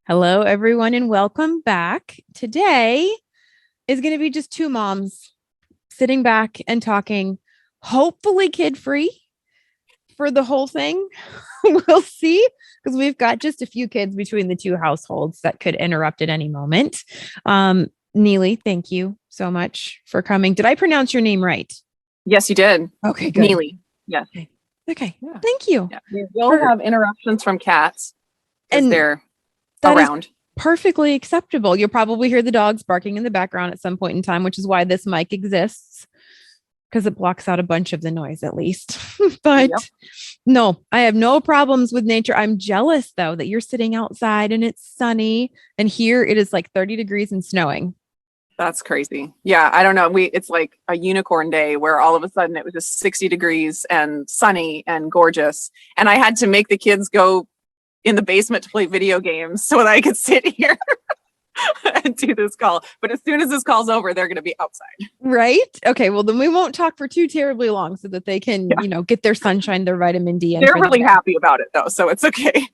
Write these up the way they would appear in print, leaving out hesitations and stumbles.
Hello, everyone, and welcome back. Today is going to be just two moms sitting back and talking, hopefully kid free for the whole thing. We'll see, because we've got just a few kids between the two households that could interrupt at any moment. Neely, thank you so much for coming. Did I pronounce your name right? Yes, you did. Okay, good. Neely. Yes. Okay. Yeah. Thank you. Yeah. We will have interruptions from cats because And they're that is around. perfectly acceptable. You'll probably hear the dogs barking in the background at some point in time, which is why this mic exists, because it blocks out a bunch of the noise at least. But Yep. no, I have no problems with nature. I'm jealous though that you're sitting outside and it's sunny, and here it is like 30 degrees and snowing. That's crazy. Yeah, I don't know. It's like a unicorn day where all of a sudden it was just 60 degrees and sunny and gorgeous. And I had to make the kids go in the basement to play video games so that I could sit here and do this call. But as soon as this call's over, they're going to be outside. Right? Okay, well then we won't talk for too terribly long so that they can, get their sunshine, their vitamin D. They're really happy about it though, so it's okay.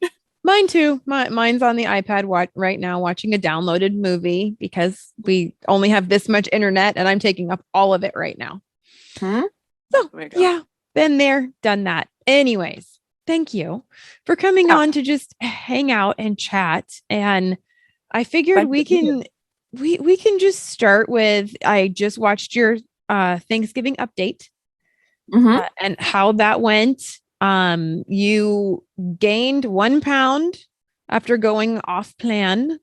Mine too. Mine's on the iPad right now watching a downloaded movie because we only have this much internet and I'm taking up all of it right now. So yeah, been there, done that. Anyways, thank you for coming on to just hang out and chat. And I figured we can just start with, I just watched your Thanksgiving update and how that went. You gained 1 pound after going off plan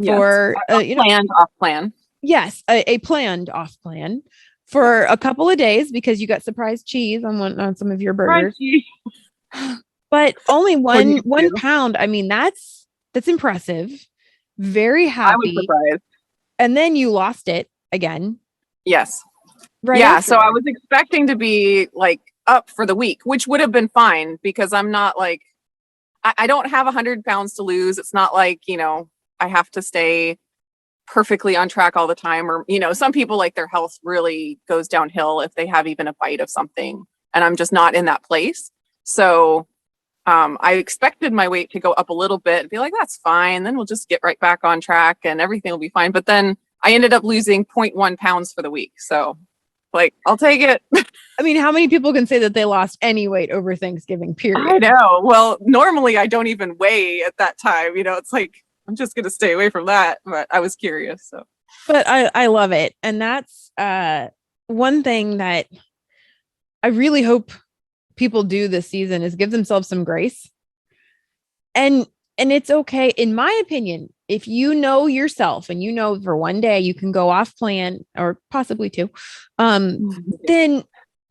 for planned off plan. Yes, a planned off plan for a couple of days because you got surprise cheese on some of your burgers. But only one pound. I mean, that's impressive. Very happy. I was surprised. And then you lost it again. Yes. Right. Yeah. So I was expecting to be like up for the week, which would have been fine because I'm not like, I don't have 100 pounds to lose. It's not like, I have to stay perfectly on track all the time. Or, some people like their health really goes downhill if they have even a bite of something. And I'm just not in that place. So I expected my weight to go up a little bit and be like, that's fine. Then we'll just get right back on track and everything will be fine. But then I ended up losing 0.1 pounds for the week. So like, I'll take it. I mean, how many people can say that they lost any weight over Thanksgiving, period? I know. Well, normally I don't even weigh at that time. It's like, I'm just going to stay away from that. But I was curious. So, but I love it. And that's one thing that I really hope people do this season is give themselves some grace. And it's okay. In my opinion, if you know yourself and for one day you can go off plan or possibly two, then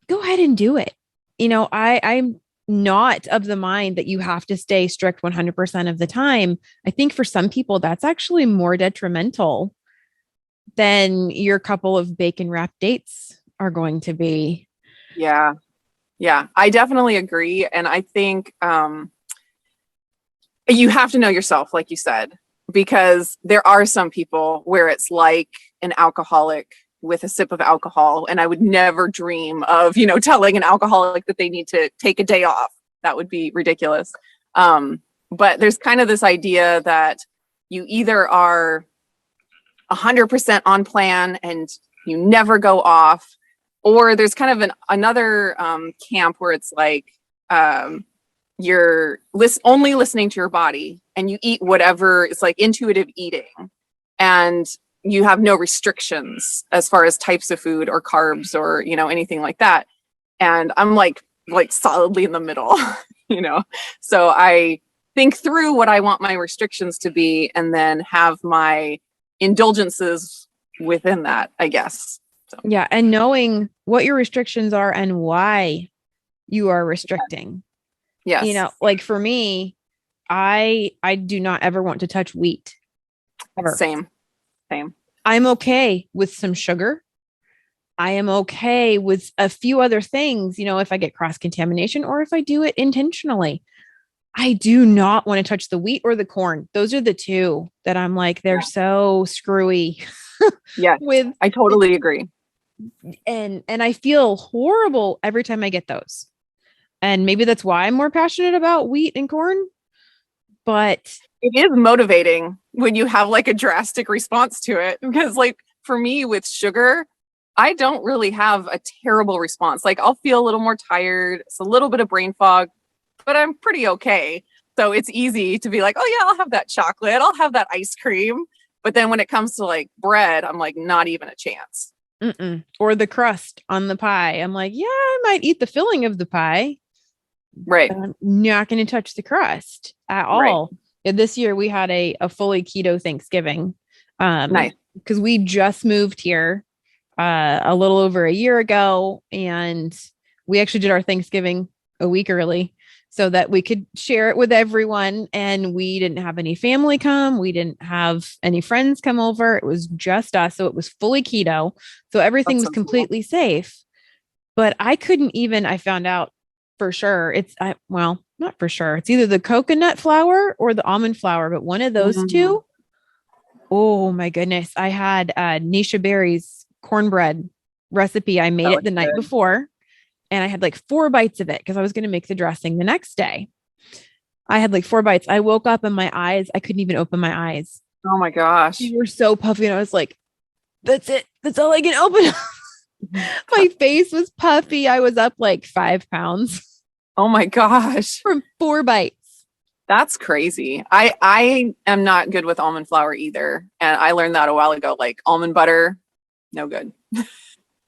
go ahead and do it. I'm not of the mind that you have to stay strict 100% of the time. I think for some people that's actually more detrimental than your couple of bacon wrapped dates are going to be. Yeah. Yeah, I definitely agree. And I think you have to know yourself, like you said, because there are some people where it's like an alcoholic with a sip of alcohol. And I would never dream of, telling an alcoholic that they need to take a day off. That would be ridiculous. But there's kind of this idea that you either are 100% on plan and you never go off, or there's kind of another camp where it's like you're only listening to your body and you eat whatever is like intuitive eating, and you have no restrictions as far as types of food or carbs or anything like that. And I'm like solidly in the middle, So I think through what I want my restrictions to be, and then have my indulgences within that, I guess. So. Yeah. And knowing what your restrictions are and why you are restricting. Yes. Like for me, I do not ever want to touch wheat. Ever. Same. I'm okay with some sugar. I am okay with a few other things, if I get cross-contamination or if I do it intentionally. I do not want to touch the wheat or the corn. Those are the two that I'm like, they're so screwy. Yeah. I totally agree. And I feel horrible every time I get those. And maybe that's why I'm more passionate about wheat and corn. but it is motivating when you have like a drastic response to it, because like for me with sugar, I don't really have a terrible response. Like I'll feel a little more tired. It's a little bit of brain fog, but I'm pretty okay. So it's easy to be like, oh yeah, I'll have that chocolate. I'll have that ice cream. But then when it comes to like bread, I'm like, not even a chance. Mm-mm. Or the crust on the pie. I'm like, yeah, I might eat the filling of the pie. Right. But I'm not going to touch the crust at all. Right. Yeah, this year we had a fully keto Thanksgiving. Nice. Because we just moved here a little over a year ago, and we actually did our Thanksgiving a week early so that we could share it with everyone. And we didn't have any family come. We didn't have any friends come over. It was just us. So it was fully keto. So everything was completely safe. But I couldn't even, I found out for sure. Well, not for sure. It's either the coconut flour or the almond flour, but one of those two. Oh my goodness. I had Nisha Berry's cornbread recipe. I made it the night before, and I had like 4 bites of it because I was going to make the dressing the next day. I had like 4 bites. I woke up and my eyes, I couldn't even open my eyes. Oh my gosh. They were so puffy. And I was like, that's it. That's all I can open. My face was puffy. I was up like 5 pounds. Oh my gosh. From 4 bites. That's crazy. I am not good with almond flour either. And I learned that a while ago, like almond butter, no good.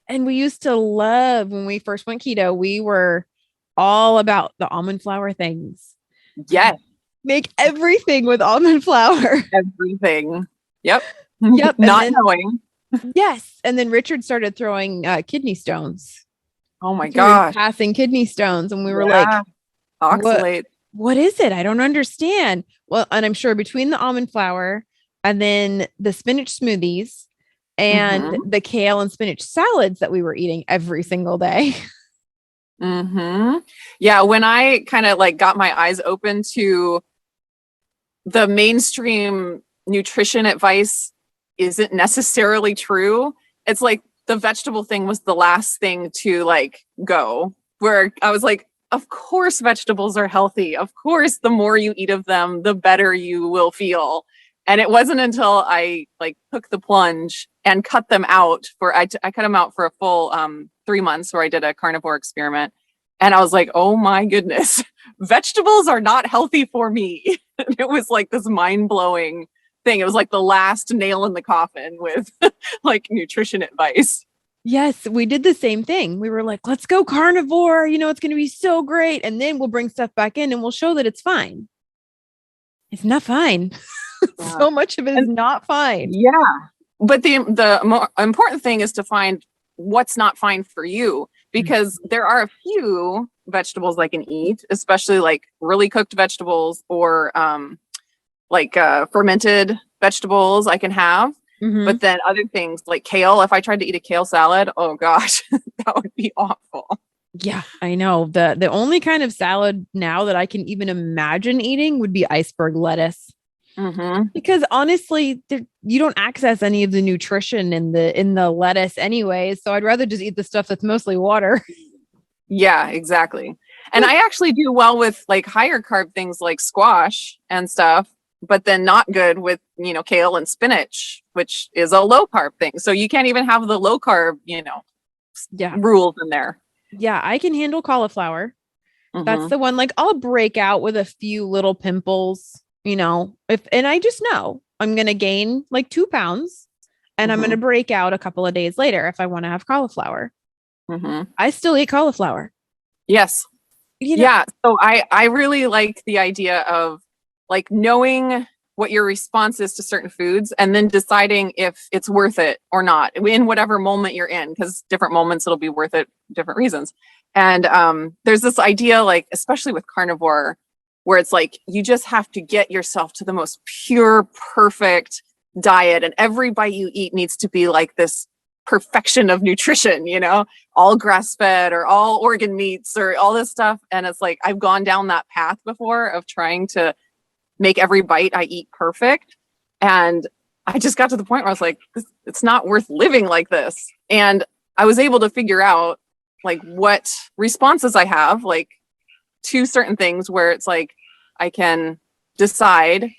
And we used to love, when we first went keto, we were all about the almond flour things. Yes. Make everything with almond flour. Everything. Yep. Yep. Not knowing. Yes. And then Richard started throwing kidney stones. Oh my gosh. Passing kidney stones. And we were like, oxalate. What is it? I don't understand. Well, and I'm sure between the almond flour and then the spinach smoothies and the kale and spinach salads that we were eating every single day. Yeah. When I kind of like got my eyes open to the mainstream nutrition advice isn't necessarily true. It's like the vegetable thing was the last thing to like go, where I was like, of course vegetables are healthy. Of course, the more you eat of them, the better you will feel. And it wasn't until I like took the plunge and cut them out I cut them out for a full 3 months where I did a carnivore experiment. And I was like, oh my goodness, vegetables are not healthy for me. It was like this mind-blowing thing. It was like the last nail in the coffin with like nutrition advice. Yes, we did the same thing. We were like, let's go carnivore. You know, it's going to be so great. And then we'll bring stuff back in and we'll show that it's fine. It's not fine. Yeah. So much of it is not fine. Yeah. But the more important thing is to find what's not fine for you, because there are a few vegetables I can eat, especially like really cooked vegetables or fermented vegetables I can have. But then other things like kale, if I tried to eat a kale salad, oh gosh, that would be awful. Yeah, I know. The only kind of salad now that I can even imagine eating would be iceberg lettuce. Because honestly, you don't access any of the nutrition in the lettuce anyway. So I'd rather just eat the stuff that's mostly water. Yeah, exactly. And I actually do well with like higher carb things like squash and stuff, but then not good with, kale and spinach, which is a low carb thing. So you can't even have the low carb, rules in there. Yeah, I can handle cauliflower. That's the one, like I'll break out with a few little pimples, and I just know I'm going to gain like 2 pounds and I'm going to break out a couple of days later if I want to have cauliflower. I still eat cauliflower. Yes. Yeah. So I really like the idea of like knowing what your response is to certain foods and then deciding if it's worth it or not in whatever moment you're in, because different moments it'll be worth it, different reasons. And there's this idea, like, especially with carnivore, where it's like, you just have to get yourself to the most pure, perfect diet. And every bite you eat needs to be like this perfection of nutrition, all grass fed or all organ meats or all this stuff. And it's like, I've gone down that path before of trying to make every bite I eat perfect. And I just got to the point where I was like, it's not worth living like this. And I was able to figure out like what responses I have, like to certain things where it's like, I can decide,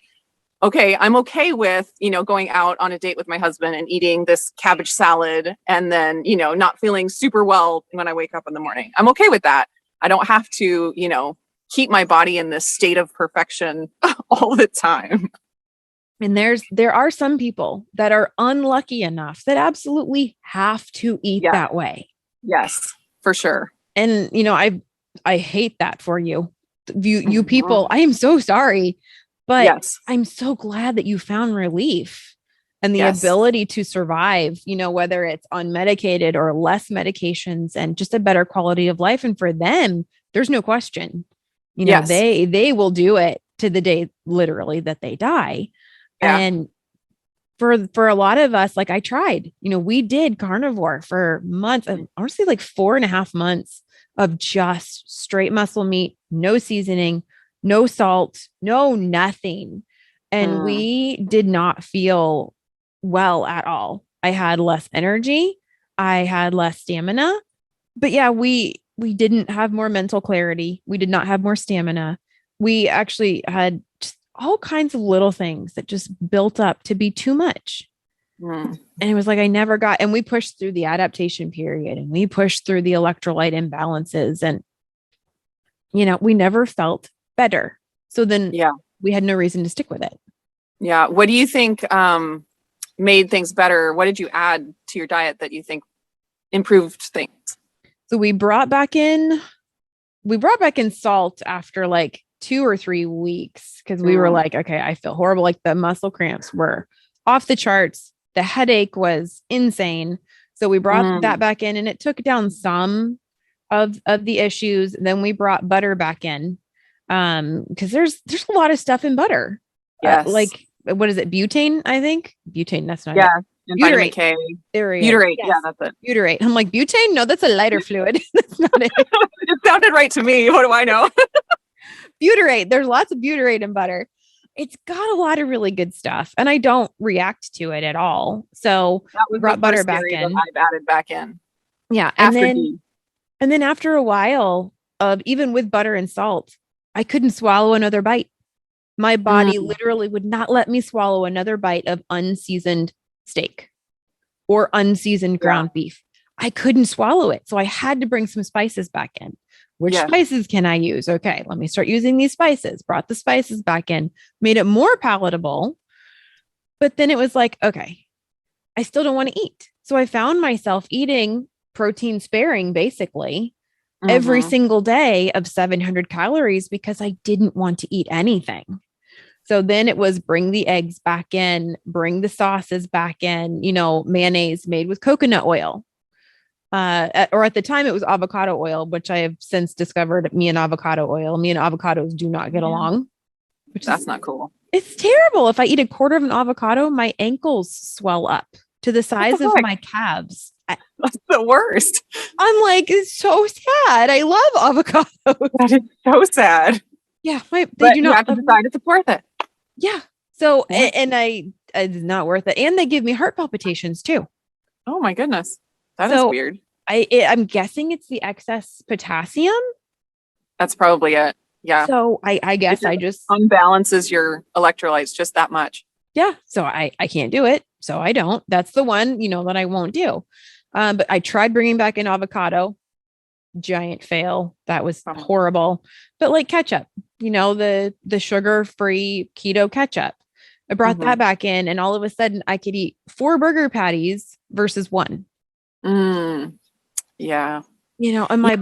okay, I'm okay with, going out on a date with my husband and eating this cabbage salad and then, not feeling super well when I wake up in the morning. I'm okay with that. I don't have to, keep my body in this state of perfection all the time. And there are some people that are unlucky enough that absolutely have to eat that way. Yes, for sure. And, I hate that for you. You people, I am so sorry, but I'm so glad that you found relief and the ability to survive, whether it's unmedicated or less medications and just a better quality of life. And for them, there's no question, they will do it to the day literally that they die. Yeah. And for a lot of us, like I tried, we did carnivore for months, honestly, like 4.5 months of just straight muscle meat, no seasoning, no salt, no nothing. And we did not feel well at all. I had less energy. I had less stamina, but yeah, we didn't have more mental clarity. We did not have more stamina. We actually had just all kinds of little things that just built up to be too much. And it was like, I never got, and we pushed through the adaptation period and we pushed through the electrolyte imbalances and, we never felt better. So then we had no reason to stick with it. Yeah. What do you think made things better? What did you add to your diet that you think improved things? So we brought back in salt after like 2 or 3 weeks because we were like, okay, I feel horrible. Like the muscle cramps were off the charts. The headache was insane. So we brought that back in and it took down some of the issues. Then we brought butter back in because there's a lot of stuff in butter. Yes. Like, what is it? Butane, I think. Butane, that's not it. Butyrate. K. Butyrate. Yes. Yeah, that's it. Butyrate. I'm like, butane? No, that's a lighter fluid. That's not it. It sounded right to me. What do I know? Butyrate. There's lots of butyrate in butter. It's got a lot of really good stuff and I don't react to it at all. So we brought butter back in. I've added back in. Yeah. And then after a while of even with butter and salt, I couldn't swallow another bite. My body literally would not let me swallow another bite of unseasoned steak or unseasoned ground beef. I couldn't swallow it. So I had to bring some spices back in. Which spices can I use? Okay, let me start using these spices. Brought the spices back in, made it more palatable. But then it was like, okay, I still don't want to eat. So I found myself eating protein sparing basically every single day of 700 calories because I didn't want to eat anything. So then it was bring the eggs back in, bring the sauces back in, mayonnaise made with coconut oil. Or at the time it was avocado oil, which I have since discovered me and avocados do not get along. That's not cool. It's terrible. If I eat a quarter of an avocado, my ankles swell up to the size of my calves. That's the worst. I'm like, it's so sad. I love avocados. That is so sad. Yeah. They do not have to decide it's worth it. Yeah. So, and it's not worth it. And they give me heart palpitations too. Oh my goodness. That is weird. I'm guessing it's the excess potassium. That's probably it. Yeah. So I guess I just unbalances your electrolytes just that much. Yeah. So I can't do it. So I don't. That's the one, that I won't do. But I tried bringing back an avocado. Giant fail. That was horrible. But like ketchup, the sugar-free keto ketchup. I brought that back in and all of a sudden I could eat 4 burger patties versus 1. Yeah. And my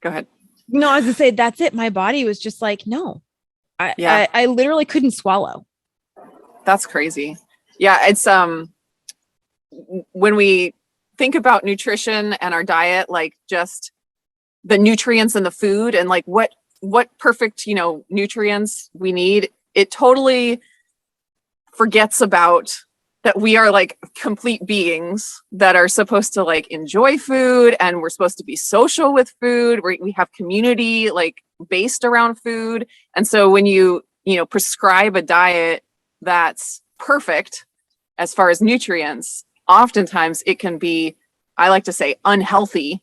go ahead. No, as I say, that's it. My body was just like, no, I literally couldn't swallow. That's crazy. Yeah. It's, when we think about nutrition and our diet, like just the nutrients in the food and like what perfect, nutrients we need, it totally forgets about that we are like complete beings that are supposed to like enjoy food and we're supposed to be social with food. We have community like based around food. And so when you prescribe a diet that's perfect as far as nutrients, oftentimes it can be, I like to say, unhealthy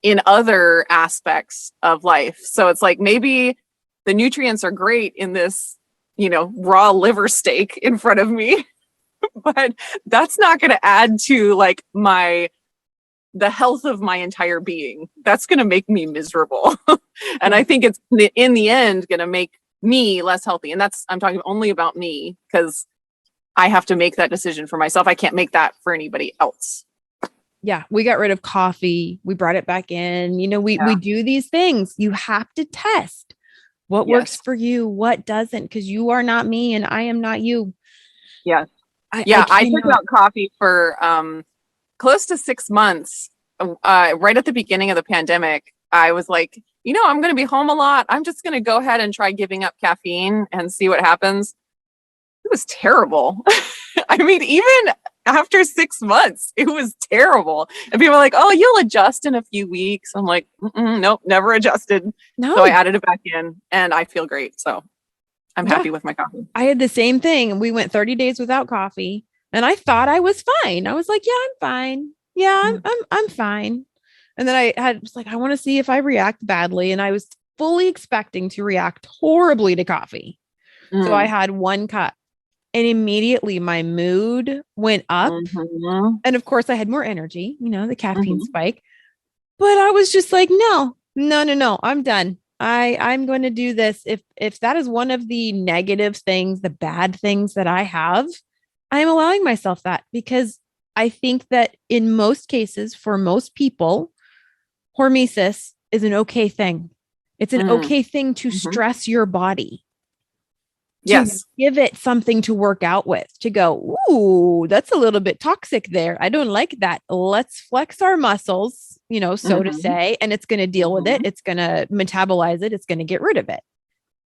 in other aspects of life. So it's like maybe the nutrients are great in this, raw liver steak in front of me, but that's not going to add to like the health of my entire being. That's going to make me miserable. And I think it's in the end going to make me less healthy. And I'm talking only about me, because I have to make that decision for myself. I can't make that for anybody else. Yeah. We got rid of coffee. We brought it back in. We do these things. You have to test what works for you, what doesn't, because you are not me and I am not you. Yes. I took out coffee for close to 6 months. Right at the beginning of the pandemic, I was like, I'm going to be home a lot. I'm just going to go ahead and try giving up caffeine and see what happens. It was terrible. I mean, even after 6 months, it was terrible. And people are like, oh, you'll adjust in a few weeks. I'm like, nope, never adjusted. No. So I added it back in and I feel great. So I'm happy with my coffee. I had the same thing. We went 30 days without coffee and I thought I was fine. I was like, yeah, I'm fine. Yeah, I'm fine. And then I was like, I want to see if I react badly. And I was fully expecting to react horribly to coffee. So I had 1 cup and immediately my mood went up. And of course I had more energy, the caffeine spike, but I was just like, no, I'm done. I'm going to do this. If that is one of the negative things, the bad things that I have, I am allowing myself that, because I think that in most cases, for most people, hormesis is an okay thing. It's an okay thing to stress your body. Yes. Give it something to work out with, to go, ooh, that's a little bit toxic there. I don't like that. Let's flex our muscles, so to say, and it's going to deal with it. It's going to metabolize it. It's going to get rid of it.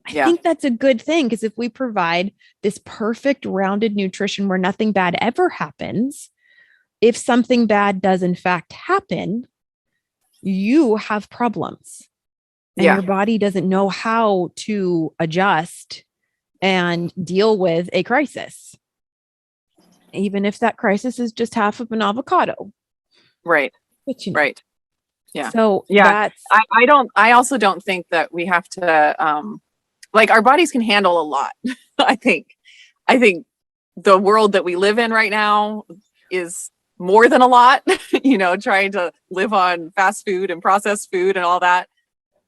I think that's a good thing, because if we provide this perfect rounded nutrition where nothing bad ever happens, if something bad does in fact happen, you have problems and your body doesn't know how to adjust and deal with a crisis, even if that crisis is just half of an avocado. Right. Right. Yeah. So I also don't think that we have to, like, our bodies can handle a lot. I think the world that we live in right now is more than a lot, trying to live on fast food and processed food and all that.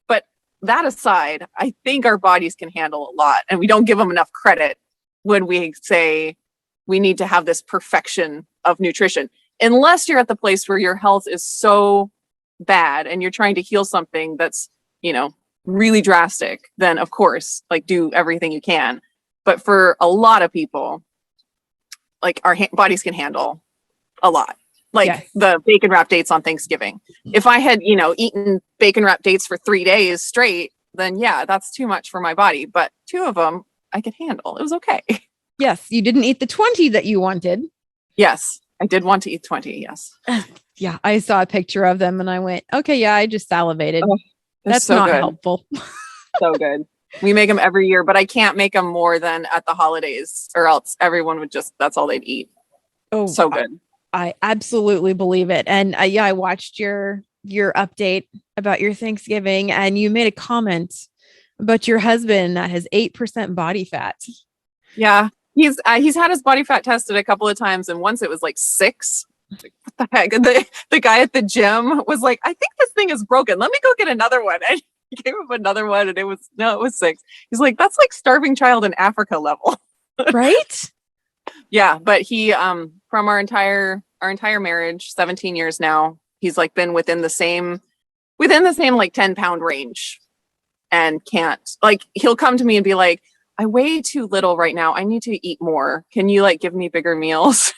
But that aside, I think our bodies can handle a lot, and we don't give them enough credit when we say we need to have this perfection of nutrition. Unless you're at the place where your health is so bad and you're trying to heal something that's, really drastic, then of course, like, do everything you can. But for a lot of people, like, our bodies can handle a lot. Like the bacon wrap dates on Thanksgiving. If I had, eaten bacon wrap dates for 3 days straight, then that's too much for my body. But 2 of them I could handle. It was okay. Yes. You didn't eat the 20 that you wanted. Yes. I did want to eat 20. Yes. Yeah. I saw a picture of them and I went, okay, yeah, I just salivated. Oh, that's so not good. Helpful. So good. We make them every year, but I can't make them more than at the holidays, or else everyone would that's all they'd eat. Oh, so good. I absolutely believe it. And I watched your update about your Thanksgiving, and you made a comment about your husband that has 8% body fat. Yeah. He's had his body fat tested a couple of times, and once it was like 6. Like, what the heck? And the guy at the gym was like, I think this thing is broken. Let me go get another one. And he gave him another one, and it was 6. He's like, that's like starving child in Africa level. Right? Yeah. But he, from our entire marriage, 17 years now, he's like been within the same like 10-pound range, and can't, like, he'll come to me and be like, I weigh too little right now. I need to eat more. Can you like give me bigger meals?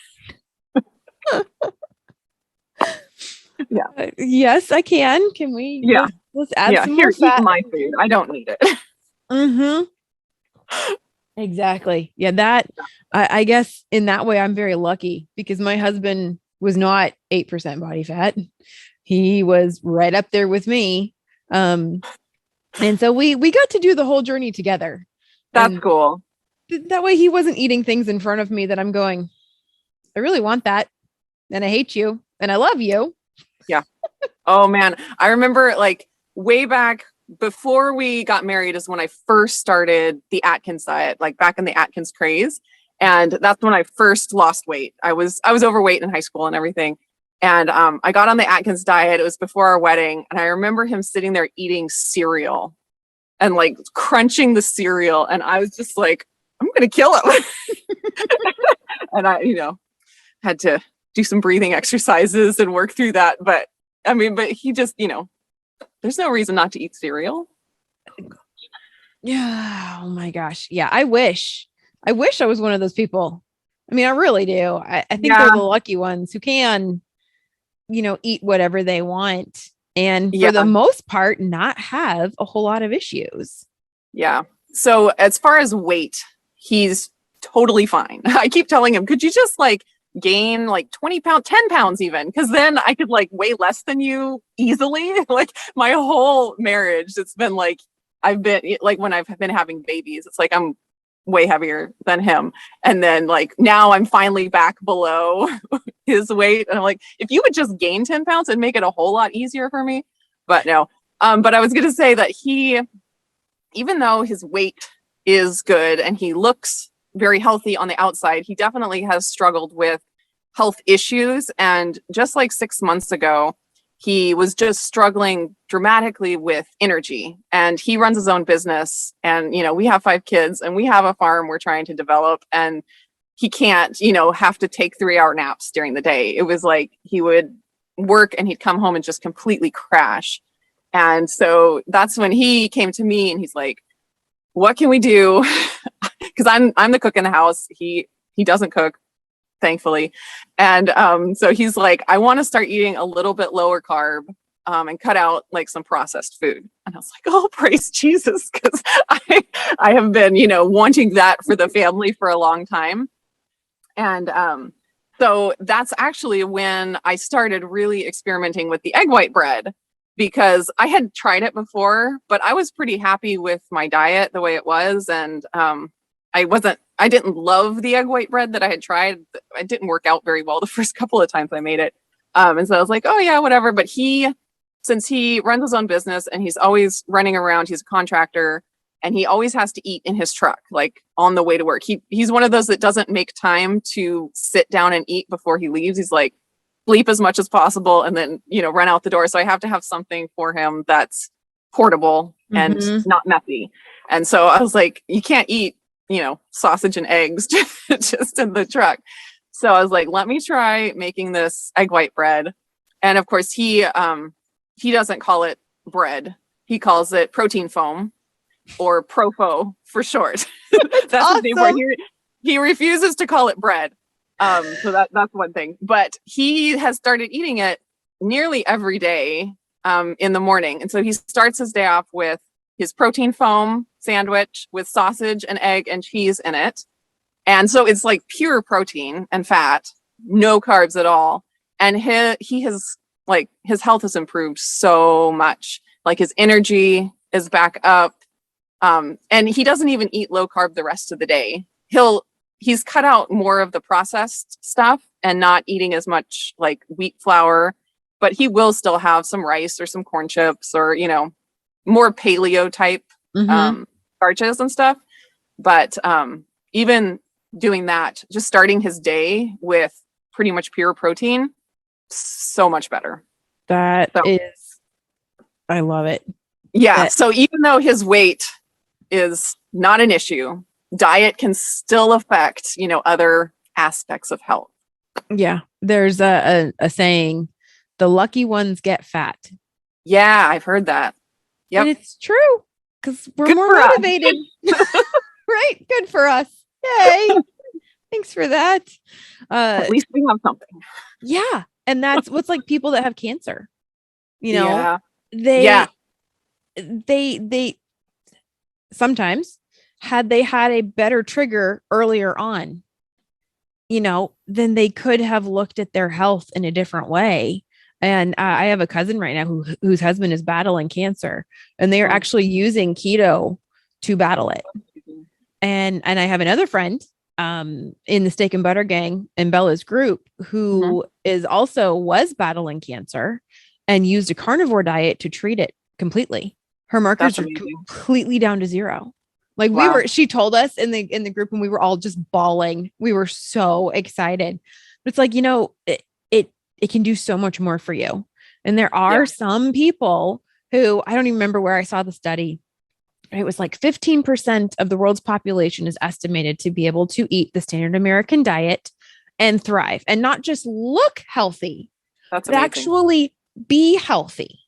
Yeah. Yes, I can. Can we? Yeah. Let's add some more fat. Eat my food. I don't need it. Exactly. Yeah. That, I guess in that way, I'm very lucky, because my husband was not 8% body fat. He was right up there with me. And so we got to do the whole journey together. That's cool. That way he wasn't eating things in front of me that I'm going, I really want that. And I hate you and I love you. Yeah. Oh man. I remember, like, way back before we got married is when I first started the Atkins diet, like back in the Atkins craze. And that's when I first lost weight. I was overweight in high school and everything. And I got on the Atkins diet. It was before our wedding. And I remember him sitting there eating cereal and like crunching the cereal. And I was just like, I'm going to kill him. And I, had to do some breathing exercises and work through that. But he just, there's no reason not to eat cereal. Yeah. Oh my gosh. Yeah. I wish I was one of those people. I mean, I really do. I think they're the lucky ones who can, eat whatever they want. And for the most part, not have a whole lot of issues. Yeah. So as far as weight, he's totally fine. I keep telling him, could you just like gain like 20 pounds, 10 pounds even? Because then I could like weigh less than you easily. Like my whole marriage, it's been like, I've been like when I've been having babies, it's like I'm way heavier than him. And then like now I'm finally back below his weight. And I'm like, if you would just gain 10 pounds and make it a whole lot easier for me. But no. But I was going to say that even though his weight is good and he looks very healthy on the outside, he definitely has struggled with health issues. And just like 6 months ago, he was just struggling dramatically with energy. And he runs his own business. And, we have 5 kids and we have a farm we're trying to develop. And he can't, have to take 3-hour naps during the day. It was like he would work and he'd come home and just completely crash. And so that's when he came to me and he's like, what can we do? Because I'm the cook in the house. He doesn't cook, thankfully. And so he's like, I want to start eating a little bit lower carb and cut out like some processed food. And I was like, oh, praise Jesus. Because I have been, wanting that for the family for a long time. And so that's actually when I started really experimenting with the egg white bread, because I had tried it before, but I was pretty happy with my diet the way it was. And I didn't love the egg white bread that I had tried. It didn't work out very well the first couple of times I made it. And so I was like, oh yeah, whatever. But since he runs his own business and he's always running around, he's a contractor and he always has to eat in his truck, like on the way to work. He's one of those that doesn't make time to sit down and eat before he leaves. He's like, sleep as much as possible and then, run out the door. So I have to have something for him that's portable and not messy. And so I was like, you can't eat, sausage and eggs just in the truck. So I was like, let me try making this egg white bread. And of course he doesn't call it bread. He calls it protein foam or Profo for short. That's awesome. His name for it. He refuses to call it bread. So that's one thing, but he has started eating it nearly every day, in the morning. And so he starts his day off with his protein foam sandwich with sausage and egg and cheese in it. And so it's like pure protein and fat, no carbs at all. And he has like, his health has improved so much. Like his energy is back up. And he doesn't even eat low carb the rest of the day. He's cut out more of the processed stuff and not eating as much like wheat flour, but he will still have some rice or some corn chips or, more paleo type, starches and stuff. But, even doing that, just starting his day with pretty much pure protein, so much better. I love it. Yeah. So even though his weight is not an issue, diet can still affect, other aspects of health. Yeah. There's a saying, the lucky ones get fat. Yeah, I've heard that. Yep. And it's true because we're more motivated. Right. Good for us. Yay. Thanks for that. At least we have something. Yeah. And that's what's like people that have cancer, Yeah. they sometimes had they had a better trigger earlier on, then they could have looked at their health in a different way. And I have a cousin right now whose husband is battling cancer, and they are actually using keto to battle it. And I have another friend in the Steak and Butter Gang in Bella's group who was battling cancer and used a carnivore diet to treat it completely. Her markers That's are amazing. completely down to zero. Like Wow. she told us in the group and we were all just bawling. We were so excited. But it's like, it can do so much more for you. And there Yeah. are some people who, I don't even remember where I saw the study. It was like 15% of the world's population is estimated to be able to eat the standard American diet and thrive and not just look healthy, That's but amazing. actually be healthy.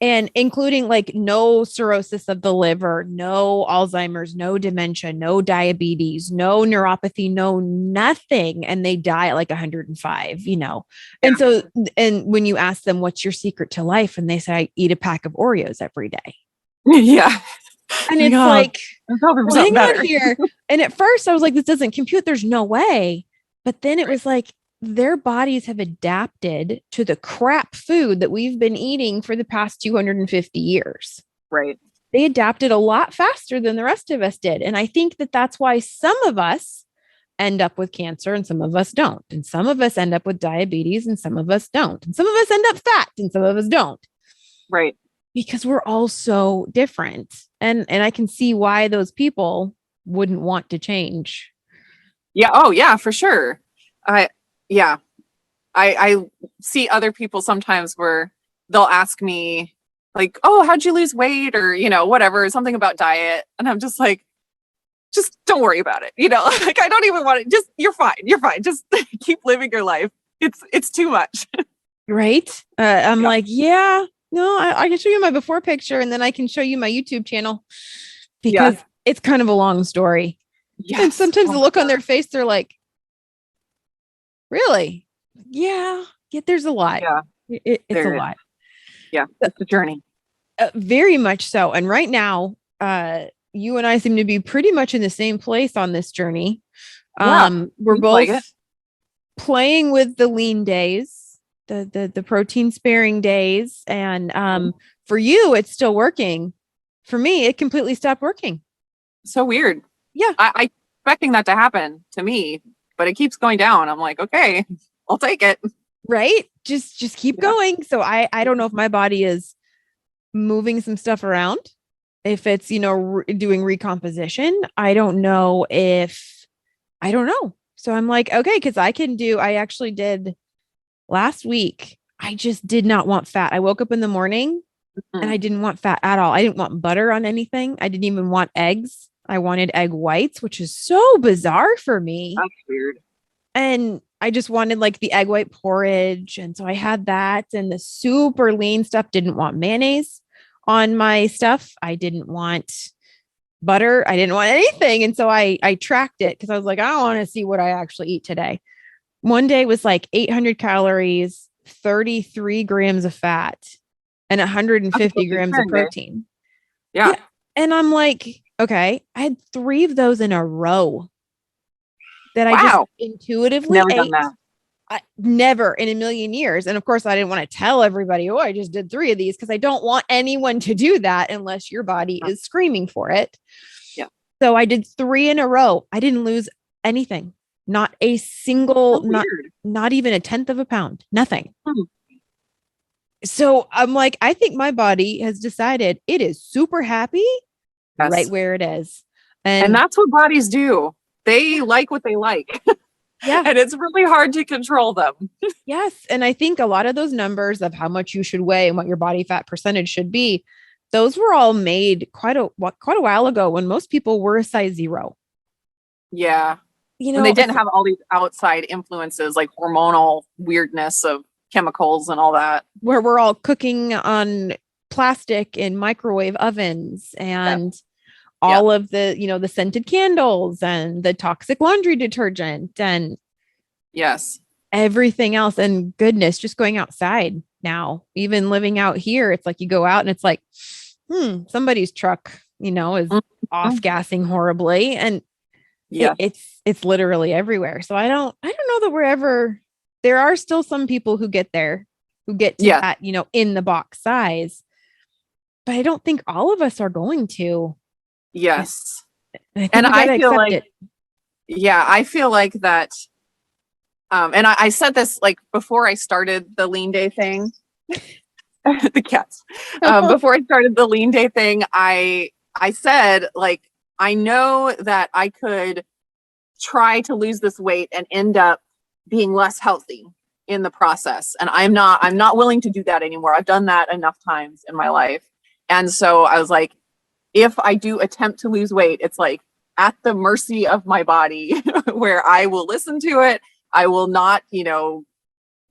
And including like no cirrhosis of the liver, no Alzheimer's, no dementia, no diabetes, no neuropathy, no nothing. And they die at like 105, Yeah. And so, and when you ask them, what's your secret to life? And they say, I eat a pack of Oreos every day. Yeah. And it's like, I'm hoping for well, something hang better. on here. And at first I was like, this doesn't compute. There's no way. But then it was like, their bodies have adapted to the crap food that we've been eating for the past 250 years. Right. They adapted a lot faster than the rest of us did. And I think that that's why some of us end up with cancer and some of us don't. And some of us end up with diabetes and some of us don't. And some of us end up fat and some of us don't. Right. Because we're all so different. And I can see why those people wouldn't want to change. Yeah. Oh, yeah, for sure. Yeah. I see other people sometimes where they'll ask me like, oh, how'd you lose weight? Or, whatever, something about diet. And I'm just like, just don't worry about it. Like I don't even want to, just, you're fine. You're fine. Just keep living your life. It's too much. Right. I'm Yeah. like, yeah, no, I can show you my before picture and then I can show you my YouTube channel because it's kind of a long story. Yes. And sometimes the look on their face, they're like, really? Yeah. There's a lot. Yeah. It's a lot. Yeah. It's a journey. Very much so. And right now, you and I seem to be pretty much in the same place on this journey. We're both playing with the lean days, the protein sparing days. And for you, it's still working. For me, it completely stopped working. So weird. Yeah. I expecting that to happen to me, but it keeps going down. I'm like, okay, I'll take it. Right. Just keep going. So I don't know if my body is moving some stuff around, if it's, doing recomposition. I don't know. So I'm like, okay, because I actually did last week. I just did not want fat. I woke up in the morning and I didn't want fat at all. I didn't want butter on anything. I didn't even want eggs. I wanted egg whites, which is so bizarre for me. That's weird. And I just wanted like the egg white porridge. And so I had that, and the super lean stuff. Didn't want mayonnaise on my stuff. I didn't want butter. I didn't want anything. And so I tracked it because I was like, I want to see what I actually eat today. One day was like 800 calories, 33 grams of fat, and 150 grams of protein. Yeah. And I'm like, okay, I had 3 of those in a row that I just intuitively Never ate. done that. Never in a million years. And of course, I didn't want to tell everybody, oh, I just did 3 of these, because I don't want anyone to do that unless your body is screaming for it. Yeah. So I did 3 in a row. I didn't lose anything. Not a single, not even a 1/10 of a pound, nothing. So I'm like, I think my body has decided it is super happy right where it is. And that's what bodies do. They like what they like. Yeah. And it's really hard to control them. Yes. And I think a lot of those numbers of how much you should weigh and what your body fat percentage should be, those were all made quite a while ago when most people were a size 0. Yeah. When they didn't have all these outside influences like hormonal weirdness of chemicals and all that. Where we're all cooking on plastic in microwave ovens and all of the, the scented candles and the toxic laundry detergent and everything else. And goodness, just going outside now, even living out here, it's like you go out and it's like, somebody's truck, is off gassing horribly. And it's literally everywhere. So I don't know that there are still some people who get there, who get to that, in the box size, but I don't think all of us are going to. Yes. And I feel like, I feel like that. And I said this like before I started the lean day thing. the cats. Before I started the lean day thing, I said, like, I know that I could try to lose this weight and end up being less healthy in the process. And I'm not willing to do that anymore. I've done that enough times in my life. And so I was like, if I do attempt to lose weight, it's like at the mercy of my body where I will listen to it. I will not,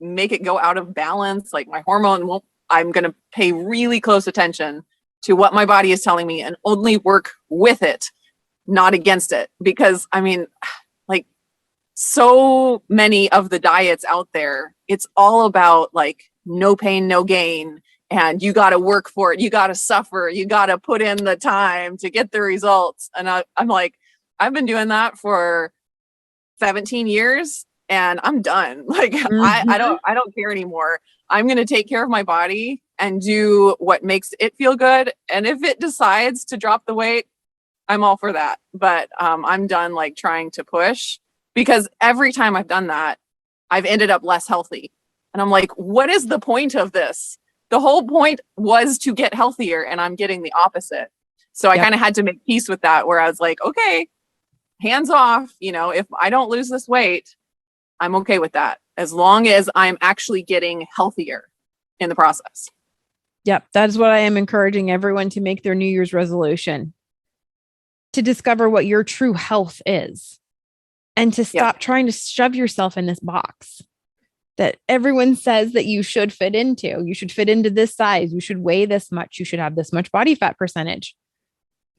make it go out of balance. Like my hormone won't, I'm going to pay really close attention to what my body is telling me and only work with it, not against it. Because I mean, like so many of the diets out there, it's all about like no pain, no gain. And you got to work for it. You got to suffer. You got to put in the time to get the results. And I'm like, I've been doing that for 17 years and I'm done. Like I don't care anymore. I'm going to take care of my body and do what makes it feel good. And if it decides to drop the weight, I'm all for that. But I'm done like trying to push, because every time I've done that, I've ended up less healthy. And I'm like, what is the point of this? The whole point was to get healthier, and I'm getting the opposite. So I kind of had to make peace with that, where I was like, okay, hands off. If I don't lose this weight, I'm okay with that, as long as I'm actually getting healthier in the process. Yep. That is what I am encouraging everyone to make their New Year's resolution, to discover what your true health is and to stop trying to shove yourself in this box that everyone says that you should fit into. You should fit into this size. You should weigh this much. You should have this much body fat percentage.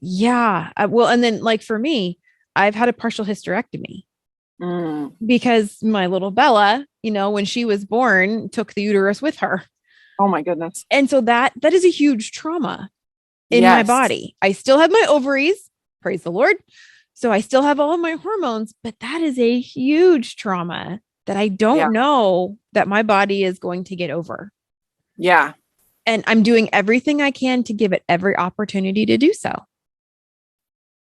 Yeah. Well, and then like for me, I've had a partial hysterectomy because my little Bella, when she was born, took the uterus with her. Oh my goodness. And so that is a huge trauma in my body. I still have my ovaries, praise the Lord. So I still have all of my hormones, but that is a huge trauma that I don't know that my body is going to get over. Yeah. And I'm doing everything I can to give it every opportunity to do so.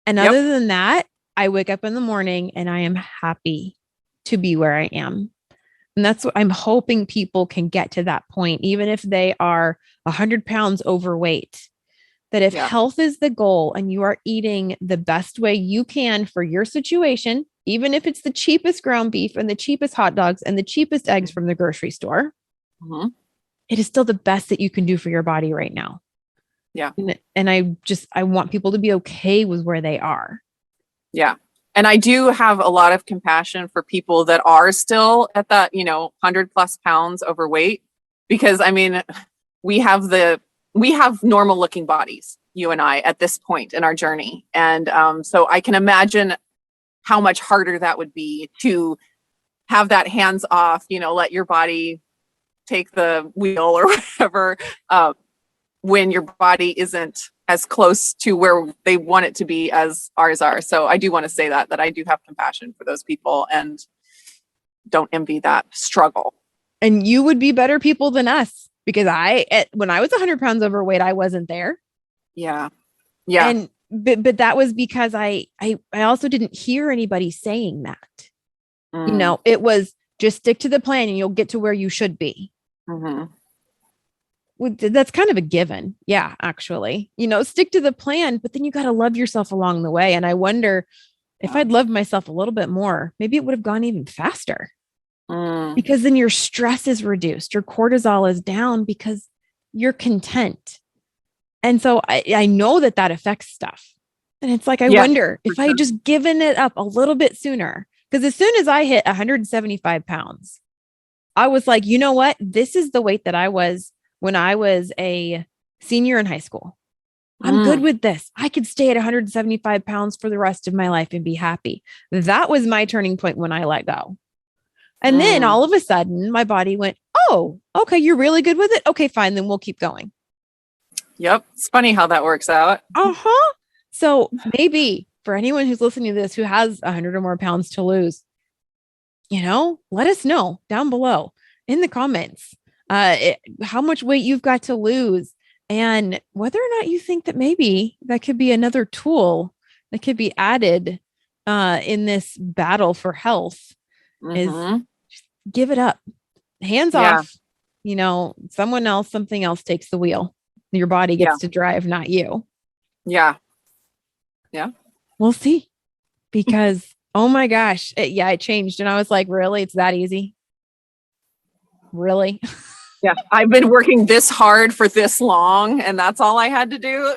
And other than that, I wake up in the morning and I am happy to be where I am. And that's what I'm hoping people can get to, that point, even if they are 100 pounds overweight, that if health is the goal and you are eating the best way you can for your situation, even if it's the cheapest ground beef and the cheapest hot dogs and the cheapest eggs from the grocery store, it is still the best that you can do for your body right now. Yeah. And I want people to be okay with where they are. Yeah. And I do have a lot of compassion for people that are still at that, 100+ pounds overweight, because I mean, we have normal looking bodies, you and I, at this point in our journey. And so I can imagine how much harder that would be to have that hands off, let your body take the wheel or whatever, when your body isn't as close to where they want it to be as ours are. So I do want to say that I do have compassion for those people and don't envy that struggle. And you would be better people than us, because when I was 100 pounds overweight, I wasn't there. Yeah. Yeah. And, but that was because I also didn't hear anybody saying that, it was just stick to the plan and you'll get to where you should be. That's kind of a given. Yeah, actually, stick to the plan, but then you got to love yourself along the way. And I wonder if I'd loved myself a little bit more, maybe it would have gone even faster, because then your stress is reduced. Your cortisol is down because you're content. And so I know that affects stuff. And it's like, I wonder if I had just given it up a little bit sooner, because as soon as I hit 175 pounds, I was like, you know what? This is the weight that I was when I was a senior in high school. I'm good with this. I could stay at 175 pounds for the rest of my life and be happy. That was my turning point when I let go. And then all of a sudden my body went, oh, okay, you're really good with it. Okay, fine. Then we'll keep going. Yep. It's funny how that works out. So maybe for anyone who's listening to this, who has 100 or more pounds to lose, let us know down below in the comments, how much weight you've got to lose, and whether or not you think that maybe that could be another tool that could be added in this battle for health. Is just give it up, hands off, something else takes the wheel. Your body gets to drive, not you. Yeah. Yeah. We'll see. Because, oh my gosh, it changed. And I was like, really? It's that easy? Really? Yeah. I've been working this hard for this long, and that's all I had to do.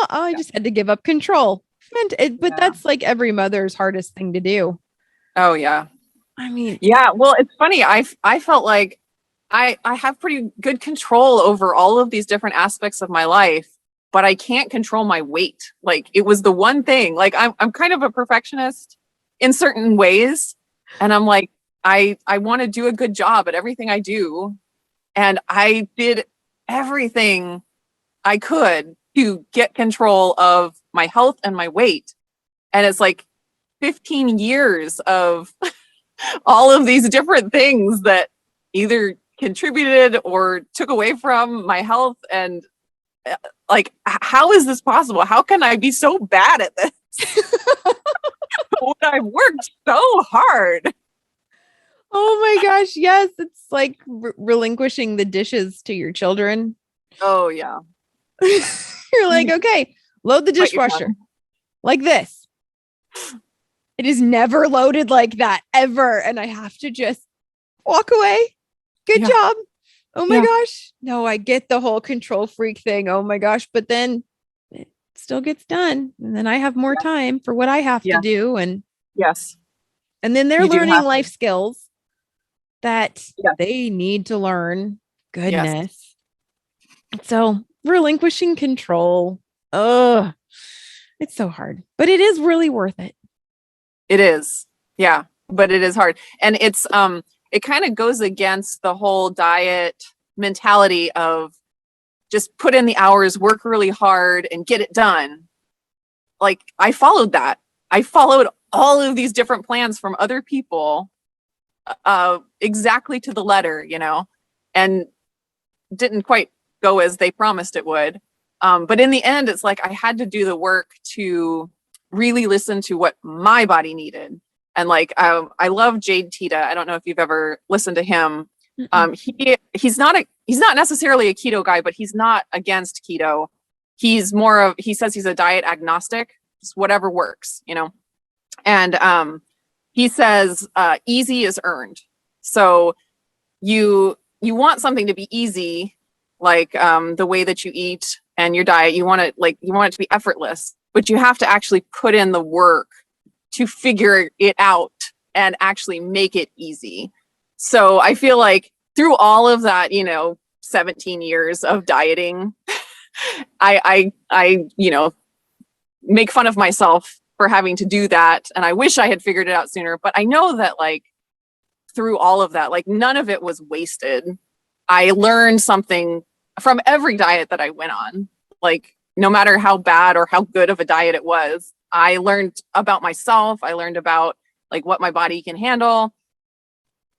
I just had to give up control. But that's like every mother's hardest thing to do. Oh, yeah. I mean, yeah. Well, it's funny. I felt like I have pretty good control over all of these different aspects of my life, but I can't control my weight. Like, it was the one thing. Like, I'm kind of a perfectionist in certain ways, and I'm like, I want to do a good job at everything I do, and I did everything I could to get control of my health and my weight. And it's like 15 years of all of these different things that either contributed or took away from my health. And like, how is this possible? How can I be so bad at this when I've worked so hard? Oh my gosh, yes. It's like relinquishing the dishes to your children. Oh, yeah. You're like, okay, load the dishwasher like this. It is never loaded like that ever. And I have to just walk away. Good job. Oh my gosh. No, I get the whole control freak thing. Oh my gosh. But then it still gets done. And then I have more time for what I have to do. And and then they're learning life skills that they need to learn. Goodness. So relinquishing control. Ugh. It's so hard, but it is really worth it. It is. Yeah. But it is hard. And it's, it kind of goes against the whole diet mentality of just put in the hours, work really hard and get it done. Like, I followed that. I followed all of these different plans from other people, exactly to the letter, and didn't quite go as they promised it would. But in the end, it's like I had to do the work to really listen to what my body needed. And like, I love Jade Teta. I don't know if you've ever listened to him. He's not necessarily a keto guy, but he's not against keto. He's he says he's a diet agnostic, just whatever works, And he says easy is earned. So you want something to be easy, like the way that you eat and your diet. You want it to be effortless, but you have to actually put in the work to figure it out and actually make it easy. So I feel like through all of that, 17 years of dieting, I make fun of myself for having to do that. And I wish I had figured it out sooner, but I know that like through all of that, like none of it was wasted. I learned something from every diet that I went on. Like, no matter how bad or how good of a diet it was, I learned about myself. I learned about like what my body can handle.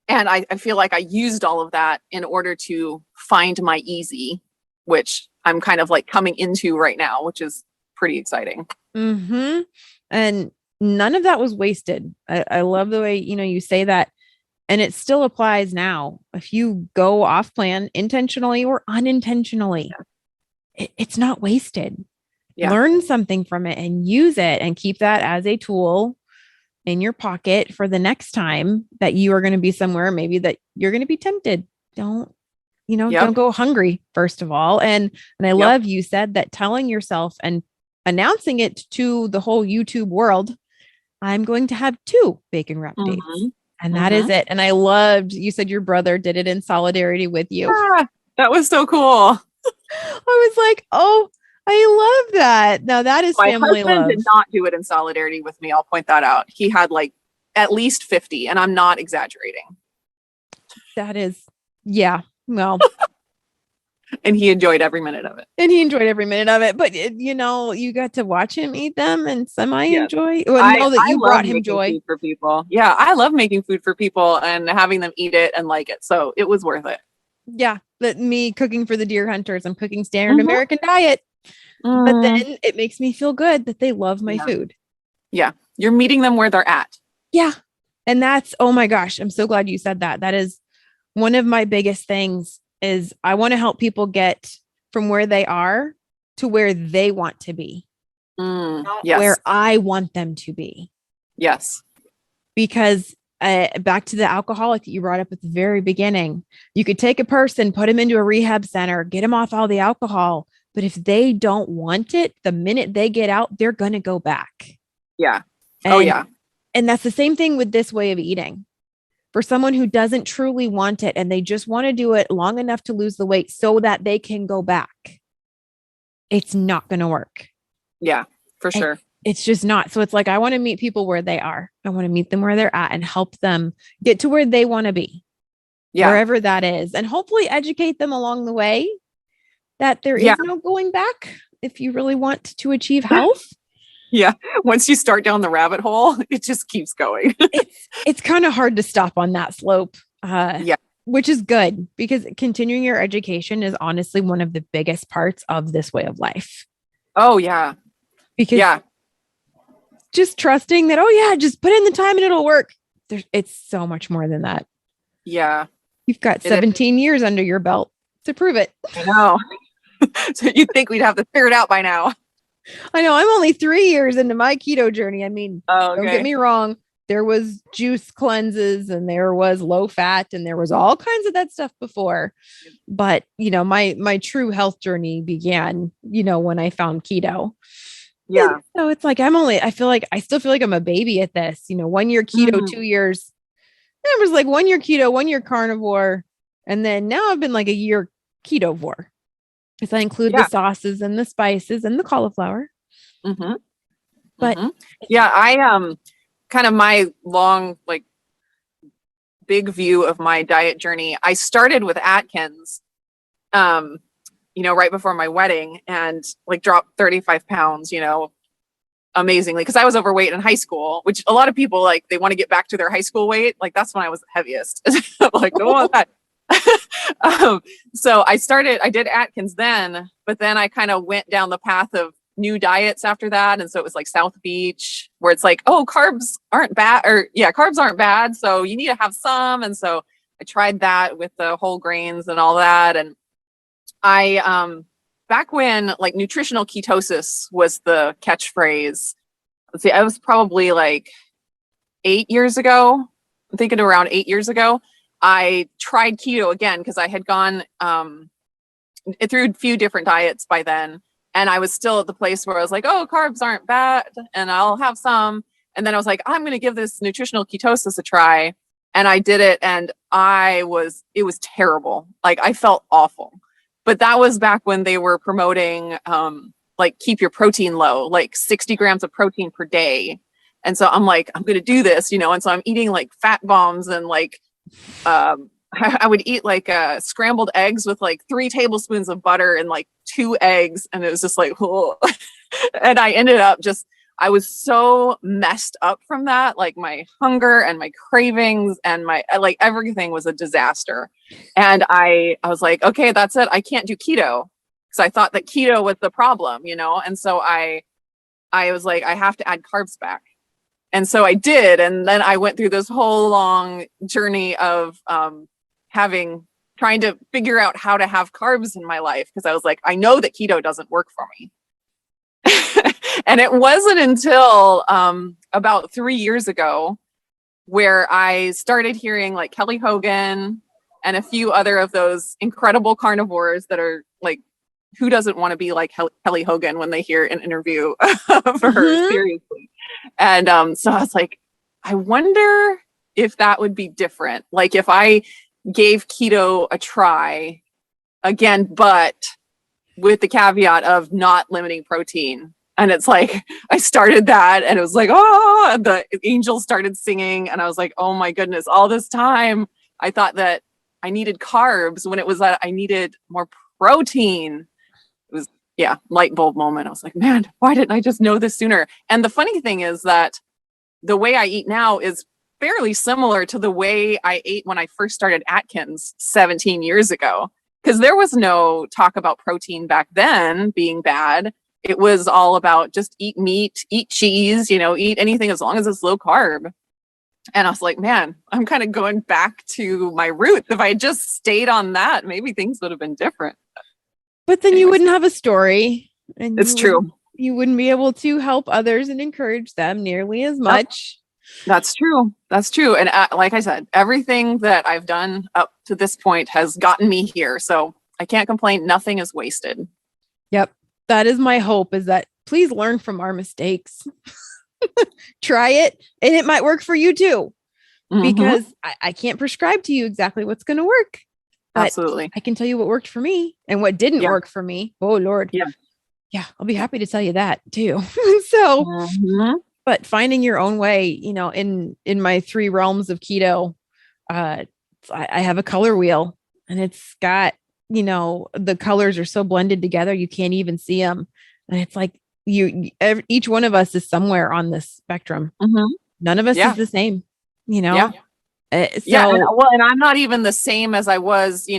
And I feel like I used all of that in order to find my easy, which I'm kind of like coming into right now, which is pretty exciting. Mm-hmm. And none of that was wasted. I love the way, you say that. And it still applies now. If you go off plan intentionally or unintentionally, it's not wasted. Learn something from it and use it and keep that as a tool in your pocket for the next time that you are going to be somewhere, maybe that you're going to be tempted. Don't go hungry, first of all. And I love you said that telling yourself and announcing it to the whole YouTube world, I'm going to have 2 bacon wrap days. And that is it. And I loved, you said your brother did it in solidarity with you. Yeah, that was so cool. I was like, oh, I love that. Now that is family love. My husband did not do it in solidarity with me. I'll point that out. He had like at least 50, and I'm not exaggerating. That is, yeah. Well, and he enjoyed every minute of it. But you got to watch him eat them and semi-enjoy. Well, know that you brought him joy for people. Yeah, I love making food for people and having them eat it and like it. So it was worth it. Yeah, but me cooking for the deer hunters, I'm cooking standard American diet. But then it makes me feel good that they love my food. Yeah. You're meeting them where they're at. Yeah. And that's, oh my gosh, I'm so glad you said that. That is one of my biggest things is I want to help people get from where they are to where they want to be, not Yes. where I want them to be. Yes. Because back to the alcoholic that you brought up at the very beginning, you could take a person, put them into a rehab center, get them off all the alcohol. But if they don't want it, the minute they get out, they're going to go back. Yeah. Oh, yeah. And that's the same thing with this way of eating. For someone who doesn't truly want it and they just want to do it long enough to lose the weight so that they can go back, it's not going to work. Yeah, for sure. It's just not. So it's like, I want to meet people where they are. I want to meet them where they're at and help them get to where they want to be, wherever that is. And hopefully educate them along the way that there is no going back if you really want to achieve health. Yeah. Once you start down the rabbit hole, it just keeps going. It's kind of hard to stop on that slope. Which is good, because continuing your education is honestly one of the biggest parts of this way of life. Oh, yeah. Because just trusting that, just put in the time and it'll work. It's so much more than that. Yeah. You've got 17 years under your belt to prove it. I know. So you'd think we'd have this figured out by now. I know. I'm only 3 years into my keto journey. I mean, don't get me wrong. There was juice cleanses and there was low fat and there was all kinds of that stuff before. But, my true health journey began, when I found keto. Yeah. So it's like, I still feel like I'm a baby at this, 1 year keto, 2 years. Then it was like 1 year keto, 1 year carnivore. And then now I've been like a year ketovore. Because I include the sauces and the spices and the cauliflower. Mm-hmm. But I kind of my long, like, big view of my diet journey. I started with Atkins, right before my wedding, and like dropped 35 pounds, amazingly, because I was overweight in high school, which a lot of people, like, they want to get back to their high school weight. Like, that's when I was the heaviest. Like, go on that. So I did Atkins then, but then I kind of went down the path of new diets after that. And so it was like South Beach, where it's like, oh, carbs aren't bad, carbs aren't bad. So you need to have some. And so I tried that with the whole grains and all that. And I, back when, like, nutritional ketosis was the catchphrase, let's see, I was probably like 8 years ago. I'm thinking around 8 years ago. I tried keto again because I had gone through a few different diets by then. And I was still at the place where I was like, oh, carbs aren't bad and I'll have some. And then I was like, I'm going to give this nutritional ketosis a try. And I did it. And it was terrible. Like, I felt awful. But that was back when they were promoting, like, keep your protein low, like 60 grams of protein per day. And so I'm like, I'm going to do this, and so I'm eating like fat bombs and like, I would eat like scrambled eggs with like 3 tablespoons of butter and like 2 eggs. And it was just like, oh. And I ended up I was so messed up from that. Like, my hunger and my cravings and like, everything was a disaster. And I was like, okay, that's it. I can't do keto, because I thought that keto was the problem, And so I was like, I have to add carbs back. And so I did. And then I went through this whole long journey of trying to figure out how to have carbs in my life, because I was like, I know that keto doesn't work for me. And it wasn't until about 3 years ago where I started hearing like Kelly Hogan and a few other of those incredible carnivores that are like, who doesn't want to be like Kelly Hogan when they hear an interview of her, seriously? And so I was like, I wonder if that would be different. Like, if I gave keto a try again, but with the caveat of not limiting protein. And it's like, I started that and it was like, oh, the angels started singing. And I was like, oh my goodness, all this time I thought that I needed carbs when it was that I needed more protein. It was, light bulb moment. I was like, man, why didn't I just know this sooner? And the funny thing is that the way I eat now is fairly similar to the way I ate when I first started Atkins 17 years ago. Because there was no talk about protein back then being bad. It was all about just eat meat, eat cheese, eat anything as long as it's low carb. And I was like, man, I'm kind of going back to my roots. If I just stayed on that, maybe things would have been different. But then you wouldn't have a story, and It's true. You wouldn't be able to help others and encourage them nearly as much. That's true. That's true. And like I said, everything that I've done up to this point has gotten me here. So I can't complain. Nothing is wasted. Yep. That is my hope, is that please learn from our mistakes. Try it, and it might work for you too. Because I can't prescribe to you exactly what's going to work. Absolutely. I can tell you what worked for me and what didn't work for me. Oh, Lord. Yeah. I'll be happy to tell you that too. So, but finding your own way, in my 3 realms of keto, I have a color wheel, and it's got, the colors are so blended together, you can't even see them. And it's like each one of us is somewhere on this spectrum. None of us is the same, So, and I'm not even the same as I was,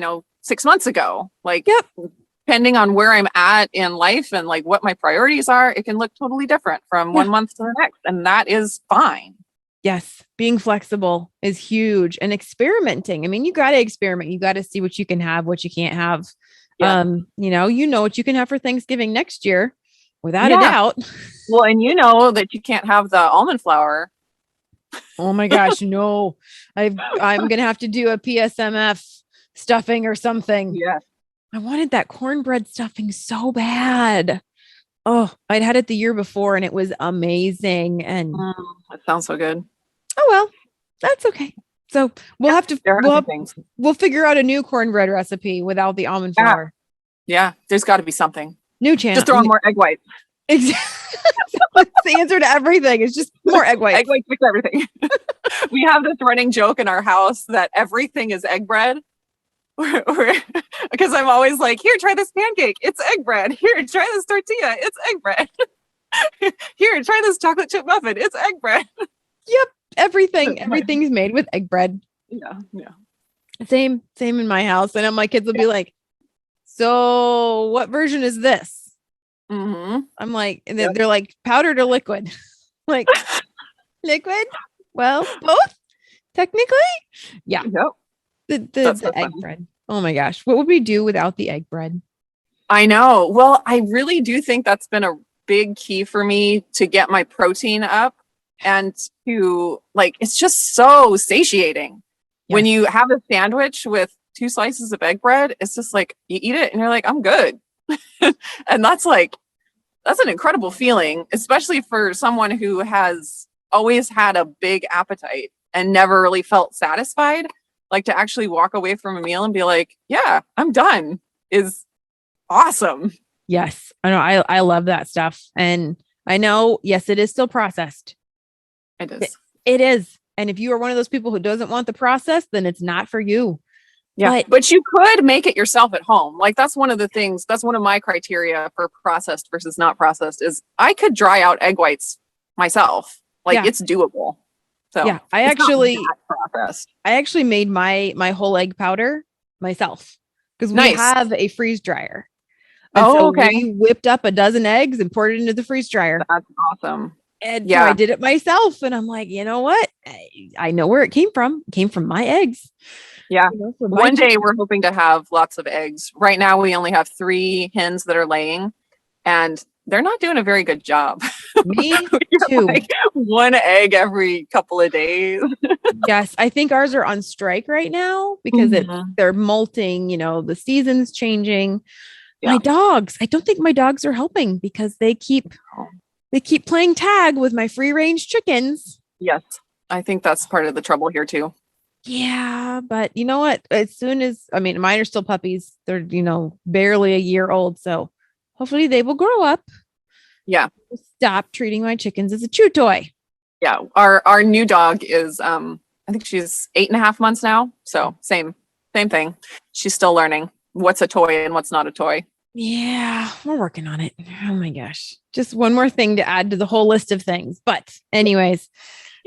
6 months ago. Like, depending on where I'm at in life and like what my priorities are, it can look totally different from 1 month to the next. And that is fine. Yes. Being flexible is huge, and experimenting. I mean, you got to experiment. You got to see what you can have, what you can't have. You know what you can have for Thanksgiving next year without a doubt. Well, and that you can't have the almond flour. Oh my gosh, no. I'm going to have to do a PSMF stuffing or something. Yeah. I wanted that cornbread stuffing so bad. Oh, I'd had it the year before and it was amazing. And that sounds so good. Oh, well, that's okay. So we'll have to, we'll figure out a new cornbread recipe without the almond flour. Yeah. There's got to be something. New channel. Just throw in more egg whites. Exactly. That's the answer to everything. It's just more egg whites. Egg whites fix everything. We have this running joke in our house that everything is egg bread. Because I'm always like, here, try this pancake. It's egg bread. Here, try this tortilla. It's egg bread. Here, try this chocolate chip muffin. It's egg bread. Yep. Everything's made with egg bread. Yeah. Same in my house. And my kids will be like, so what version is this? I'm like, and they're like, powdered or liquid? Like, liquid? Well, both technically. Yeah. The egg bread. Oh my gosh. What would we do without the egg bread? I know. Well, I really do think that's been a big key for me to get my protein up, and to it's just so satiating. Yes. When you have a sandwich with 2 slices of egg bread, it's just like you eat it and you're like, I'm good. And that's an incredible feeling, especially for someone who has always had a big appetite and never really felt satisfied. Like, to actually walk away from a meal and be like, yeah, I'm done, is awesome. Yes. I know. I love that stuff. And I know, yes, it is still processed. It is. It is. And if you are one of those people who doesn't want the process, then it's not for you. Yeah. But you could make it yourself at home. Like, that's one of the things, that's one of my criteria for processed versus not processed, is I could dry out egg whites myself. It's doable. So yeah, I actually made my whole egg powder myself, because we have a freeze dryer. And we whipped up a dozen eggs and poured it into the freeze dryer. That's awesome. And so I did it myself, and I'm like, you know what? I know where it came from. It came from my eggs. Yeah. One day we're hoping to have lots of eggs. Right now we only have 3 hens that are laying, and they're not doing a very good job. Me too. 1 egg every couple of days. Yes. I think ours are on strike right now because they're molting, the season's changing. Yeah. My dogs, I don't think my dogs are helping, because they keep playing tag with my free range chickens. Yes. I think that's part of the trouble here too. Yeah. But you know what? As soon as, mine are still puppies. They're, barely a year old. So hopefully they will grow up. Yeah. Stop treating my chickens as a chew toy. Yeah. Our new dog is, I think she's 8.5 months now. So same thing. She's still learning what's a toy and what's not a toy. Yeah. We're working on it. Oh my gosh. Just one more thing to add to the whole list of things. But anyways,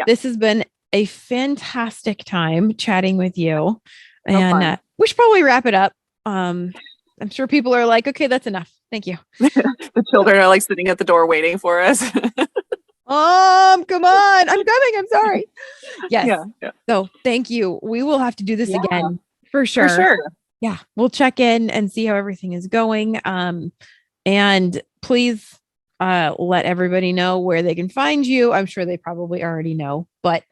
This has been a fantastic time chatting with you. And we should probably wrap it up. I'm sure people are like, okay, that's enough. Thank you. The children are sitting at the door waiting for us. Come on. I'm coming. I'm sorry. Yes. Yeah. So thank you. We will have to do this again for sure. For sure. Yeah. We'll check in and see how everything is going. And please let everybody know where they can find you. I'm sure they probably already know, but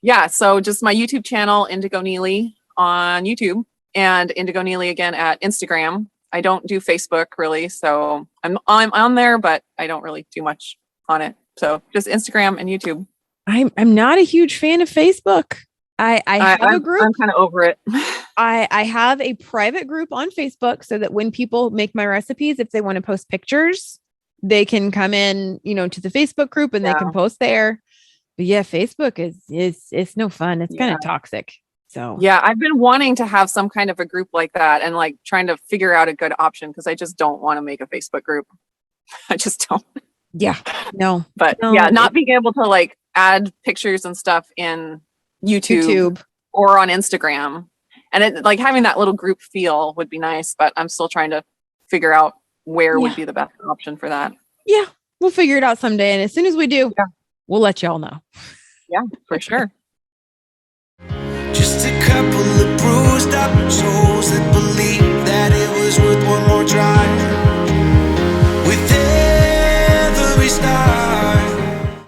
yeah. So just my YouTube channel, Indigo Nili on YouTube, and Indigo Nili again at Instagram. I don't do Facebook really, so I'm on there, but I don't really do much on it. So just Instagram and YouTube. I'm not a huge fan of Facebook. I have a group. I'm kind of over it. I have a private group on Facebook so that when people make my recipes, if they want to post pictures, they can come in, to the Facebook group and they can post there. But yeah, Facebook is it's no fun. It's kind of toxic. So yeah, I've been wanting to have some kind of a group like that and like trying to figure out a good option because I just don't want to make a Facebook group. I just don't. Yeah, no. But yeah, not being able to like add pictures and stuff in YouTube or on Instagram, and it like having that little group feel would be nice. But I'm still trying to figure out where would be the best option for that. Yeah, we'll figure it out someday, and as soon as we do, we'll let y'all know. Yeah, for sure. Just a couple of bruised up souls that believe that it was worth one more